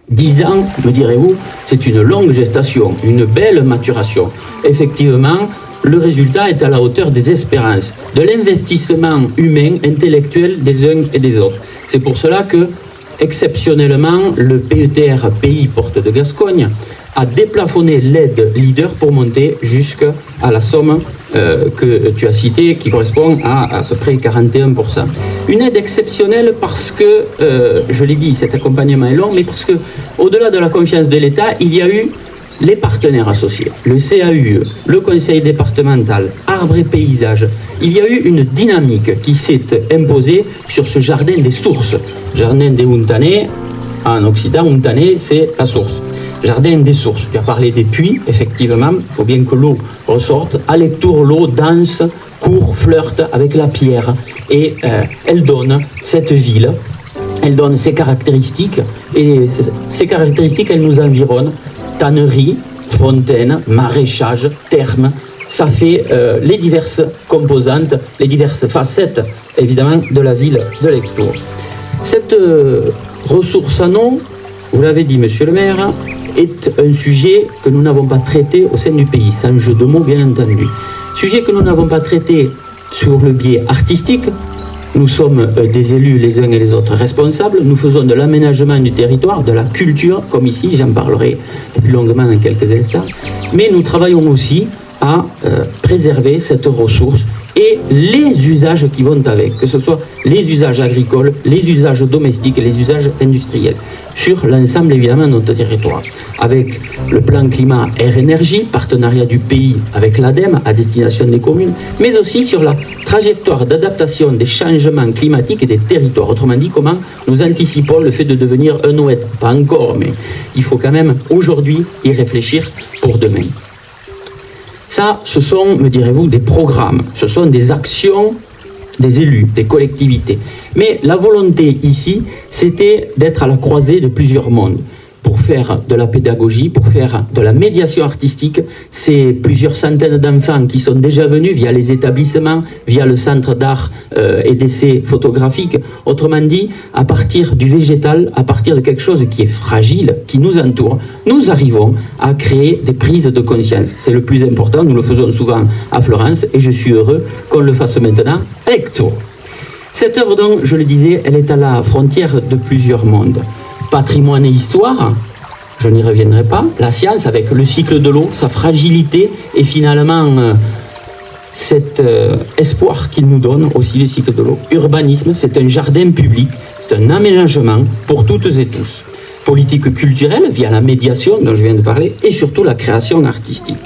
10 ans, me direz-vous, c'est une longue gestation, une belle maturation. Effectivement, le résultat est à la hauteur des espérances, de l'investissement humain, intellectuel des uns et des autres. C'est pour cela que, exceptionnellement, le PETR, Pays Porte de Gascogne, a déplafonné l'aide leader pour monter jusqu'à la somme que tu as citée, qui correspond à peu près 41%. Une aide exceptionnelle parce que, je l'ai dit, cet accompagnement est long, mais parce que, au-delà de la confiance de l'État, il y a eu les partenaires associés, le CAUE, le conseil départemental, Arbres et Paysages. Il y a eu une dynamique qui s'est imposée sur ce jardin des sources. Jardin des Untanais, en occitan, Untanais, c'est la source. Jardin des sources. Tu as parlé des puits, effectivement, il faut bien que l'eau ressorte. À Lectoure, l'eau danse, court, flirte avec la pierre. Et elle donne cette ville, elle donne ses caractéristiques. Et ces caractéristiques, elles nous environnent. Tannerie, fontaine, maraîchage, thermes. Ça fait les diverses composantes, les diverses facettes, évidemment, de la ville de Lectoure. Cette ressource en eau, vous l'avez dit, monsieur le maire, est un sujet que nous n'avons pas traité au sein du pays, sans jeu de mots bien entendu. Sujet que nous n'avons pas traité sur le biais artistique. Nous sommes des élus les uns et les autres responsables, nous faisons de l'aménagement du territoire, de la culture, comme ici, j'en parlerai plus longuement dans quelques instants, mais nous travaillons aussi à préserver cette ressource et les usages qui vont avec, que ce soit les usages agricoles, les usages domestiques et les usages industriels, sur l'ensemble évidemment de notre territoire. Avec le plan climat air-énergie, partenariat du pays avec l'ADEME à destination des communes, mais aussi sur la trajectoire d'adaptation des changements climatiques et des territoires. Autrement dit, comment nous anticipons le fait de devenir un Noël. Pas encore, mais il faut quand même aujourd'hui y réfléchir pour demain. Ça, ce sont, me direz-vous, des programmes, ce sont des actions des élus, des collectivités. Mais la volonté ici, c'était d'être à la croisée de plusieurs mondes. Pour faire de la pédagogie, pour faire de la médiation artistique, c'est plusieurs centaines d'enfants qui sont déjà venus via les établissements, via le centre d'art et d'essais photographiques. Autrement dit, à partir du végétal, à partir de quelque chose qui est fragile, qui nous entoure, nous arrivons à créer des prises de conscience. C'est le plus important, nous le faisons souvent à Florence et je suis heureux qu'on le fasse maintenant à Lectoure. Cette œuvre, donc, je le disais, elle est à la frontière de plusieurs mondes. Patrimoine et histoire, je n'y reviendrai pas. La science avec le cycle de l'eau, sa fragilité et finalement cet espoir qu'il nous donne aussi le cycle de l'eau. Urbanisme, c'est un jardin public, c'est un aménagement pour toutes et tous. Politique culturelle via la médiation dont je viens de parler et surtout la création artistique.